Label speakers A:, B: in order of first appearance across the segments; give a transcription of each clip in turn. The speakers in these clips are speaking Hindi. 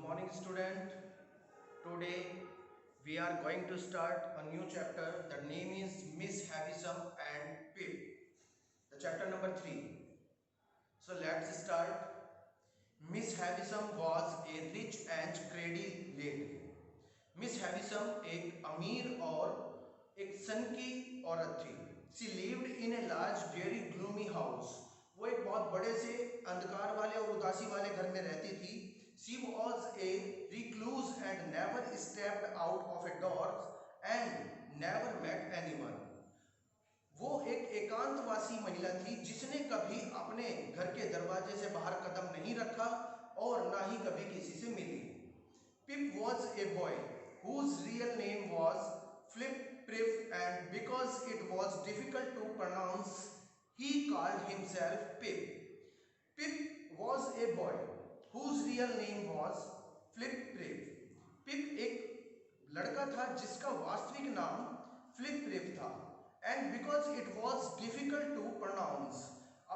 A: morning, student. Today we are going to start a new chapter. The name is Miss Havisham and Pip. The chapter number 3. So let's start. Miss Havisham was a rich and greedy lady. Miss Havisham एक अमीर और एक सनकी औरत थी. She lived in a large very gloomy house. वो एक बहुत बड़े से अंधकार वाले और उदासी वाले घर में रहती थी. She was a recluse and never stepped out of a door and never met anyone. वो एक एकांतवासी महिला थी जिसने कभी अपने घर के दरवाजे से बाहर कदम नहीं रखा और ना ही कभी किसी से मिली. Pip was a boy whose real name was Flip Prif, and because it was difficult to pronounce, he called himself Pip. Pip was a boy whose real name was Flip Prif. Pip एक लड़का था जिसका वास्तविक नाम Flip Prif था. And because it was difficult to pronounce,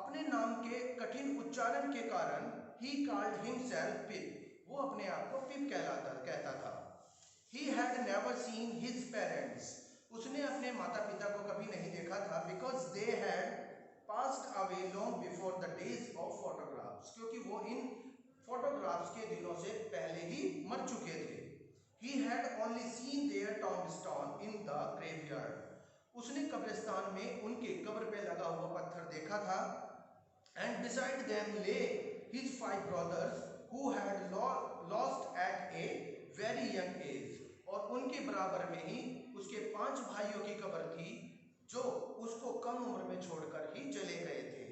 A: अपने नाम के कठिन उच्चारण के कारण he called himself Pip. वो अपने आप को पिप कहता था. He had never seen his parents. उसने अपने माता पिता को कभी नहीं देखा था. Because they had passed away long before the days of photographs. क्योंकि वो इन फोटोग्राफ्स के दिनों से पहले ही मर चुके थे. He had only seen their tombstone in the graveyard. उसने कब्रिस्तान में उनके कब्र पे लगा हुआ पत्थर देखा था. And beside them lay his 5 brothers who had lost at a very young age. और उनके बराबर में ही उसके 5 भाइयों की कब्र थी जो उसको कम उम्र में छोड़कर ही चले गए थे.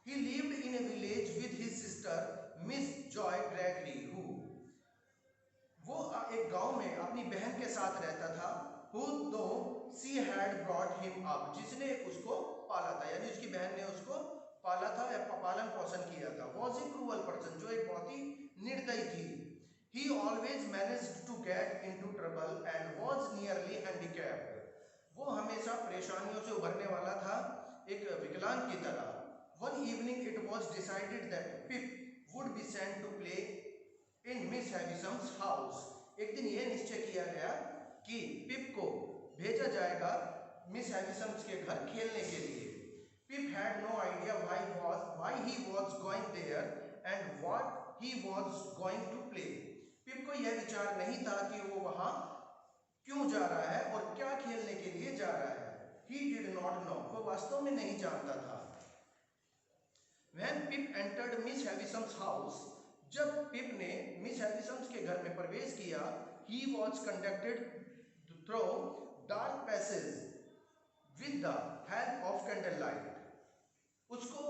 A: He lived in a village with his sister Miss Joy Gregory, who वो एक गांव में अपनी बहन के साथ रहता था. Who though she had brought him up, जिसने उसको पाला था, यानी उसकी बहन ने उसको पाला था या पालन पोषण किया था. Was a cruel person, जो एक बहुत ही निर्दयी थी. He always managed to get into trouble and was nearly handicapped. वो हमेशा परेशानियों से उभरने वाला था, एक विकलांग की तरह. One evening it was decided that Pip would be sent to play in Miss Havisham's house. एक दिन यह निश्चय किया गया कि पिप को भेजा जाएगा मिस हैविसम्स के घर खेलने के लिए. Pip had no idea why he was going there and what he was going to play. पिप को यह विचार नहीं था कि वो वहां क्यों जा रहा है और क्या खेलने के लिए जा रहा है. He did not know. वो वास्तव में नहीं जानता था. When Pip entered Miss Havisham's house, जब पिप ने मिस हैविसम्स के घर में प्रवेश किया, he was conducted through dark passages with the help of candlelight. उसको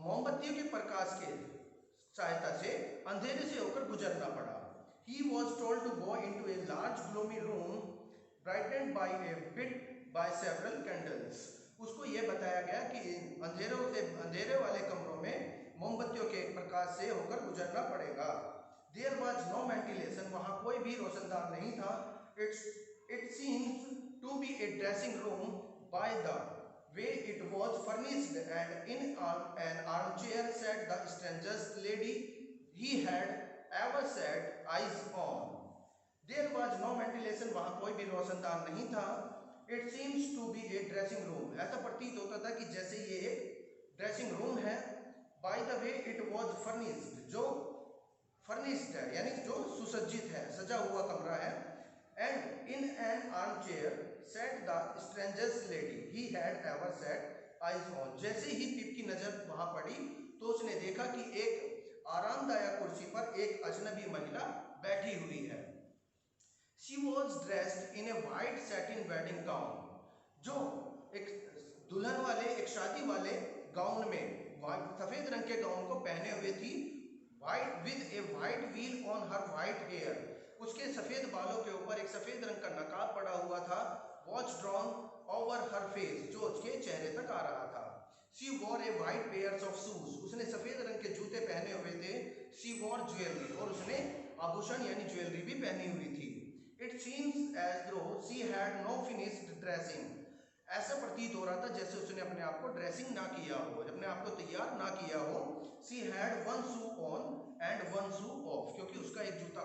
A: मोमबत्तियों के प्रकाश के सहायता से अंधेरे से होकर गुजरना पड़ा. He was told to go into a large gloomy room brightened by a bit by several candles. उसको यह बताया गया कि अंधेरे वाले कमरों में मोमबत्तियों के प्रकाश से होकर गुजरना पड़ेगा. There was no ventilation. वहाँ कोई भी रोशनदान नहीं था. It seems to be a dressing room by the way it was furnished, and in an armchair sat the strangest lady he had ever set eyes on. There was no ventilation. वहाँ कोई भी रोशनदान नहीं था. It seems to be a dressing room. ऐसा प्रतीत होता था कि जैसे ये एक ड्रेसिंग रूम है. By the way it was furnished, जो फर्निश्ड है यानी जो सुसज्जित है, सजा हुआ कमरा है. And in an armchair sat the strangest lady he had ever set eyes on. जैसे ही पिप की नजर वहां पड़ी तो उसने देखा कि एक आरामदायक कुर्सी पर एक अजनबी महिला बैठी हुई है. She was dressed in a white satin wedding gown. जो एक दुल्हन वाले, एक शादी वाले गाउन में, सफेद रंग के गाउन को पहने हुए थी. White with a white veil on her white hair. उसके सफेद बालों के ऊपर एक सफेद रंग का नकाब पड़ा हुआ था. Was drawn over her face, जो उसके चेहरे तक आ रहा था. She wore a white pairs of shoes. उसने सफेद रंग के जूते पहने हुए थे. She wore jewelry. और उसने आभूषण यानी ज्वेलरी भी पहनी हुई थी. It seems as though she had no finished dressing. ऐसा प्रतीत हो रहा था जैसे उसने अपने आप को ड्रेसिंग ना किया हो, अपने आप को तैयार ना किया हो. She had one shoe on and one shoe of, क्योंकि उसका एक जूता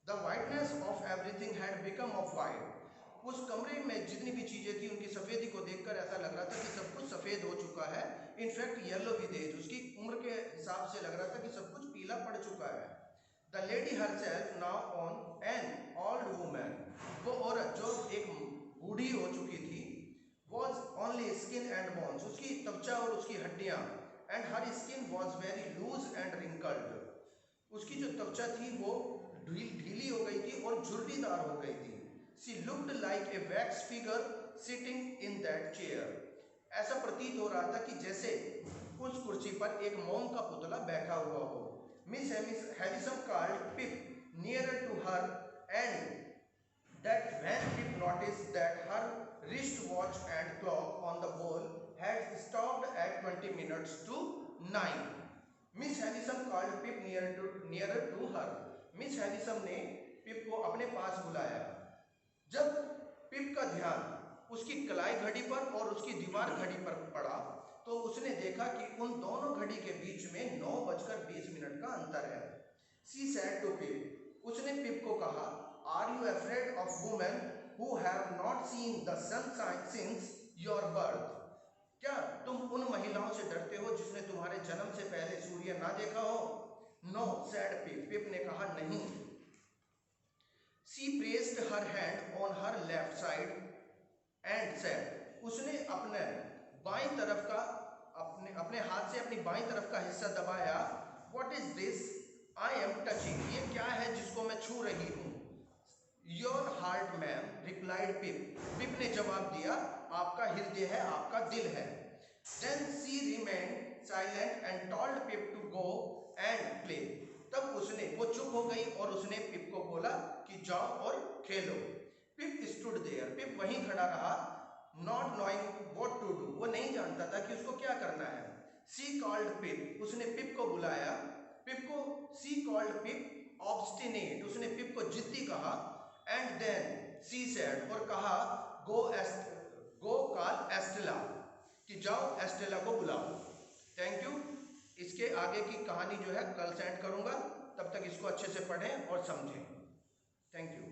A: the whiteness of everything had become of white. उस कमरे में जितनी भी चीजें थी उनकी सफेदी को देखकर ऐसा लग रहा था कि सब कुछ सफेद हो चुका है। इनफैक्ट येलो भी थे, उसकी उम्र के हिसाब से लग रहा था कि सब कुछ पीला पड़ चुका है। The lady herself now on an old woman, वो औरत जो एक बूढ़ी हो चुकी थी, was only skin and bones, उसकी त्वचा और उसकी हड्डियां, and her skin was very loose and wrinkled, उसकी जो त्वचा थी वो ढीली हो गई थी और झुर्रीदार हो गई थी। She looked like a wax figure sitting in that chair, ऐसा प्रतीत हो रहा था कि जैसे उस कुर्सी पर एक मोम का पुतला बैठा हुआ हो। Miss Havisham called Pip nearer to her and that when Pip noticed that her wrist watch and clock on the wall had stopped at 20 minutes to 9, Miss Havisham called Pip nearer to her. Miss Havisham ने पिप को अपने पास बुलाया। जब पिप का ध्यान उसकी कलाई घड़ी पर और उसकी दीवार घड़ी पर पड़ा तो उसने देखा कि उन दोनों घड़ी के बीच में 9:20 का अंतर है। She said to Pip, उसने पिप को कहा, Are you afraid of women who have not seen the sunshine since your birth? क्या तुम उन महिलाओं से डरते हो जिसने तुम्हारे जन्म से पहले सूर्य ना देखा हो? No, said Pip. पिप ने कहा नहीं। She placed her hand on her left side and said, उसने अपने बाईं तरफ का अपने हाथ से अपनी बाईं तरफ का हिस्सा दबाया। What is this I am touching? ये क्या है जिसको मैं छू रही हूँ? Your heart, ma'am, replied Pip. Pip ने जवाब दिया, आपका हृदय है, आपका दिल है। Then she remained silent and told Pip to go and play. तब वो चुप हो गई और उसने पिप को बोला कि जाओ और खेलो। Pip stood there. Pip वहीं खड़ा रहा, not knowing what to do. वो नहीं जानता था कि उसको क्या करना है। She called Pip. उसने पिप को बुलाया। She called Pip obstinate. उसने पिप को जिद्दी कहा। And then she said, और कहा, go call Estella, कि जाओ एस्टेला को बुलाओ। Thank you. इसके आगे की कहानी जो है कल सेंड करूंगा, तब तक इसको अच्छे से पढ़ें और समझें। Thank you.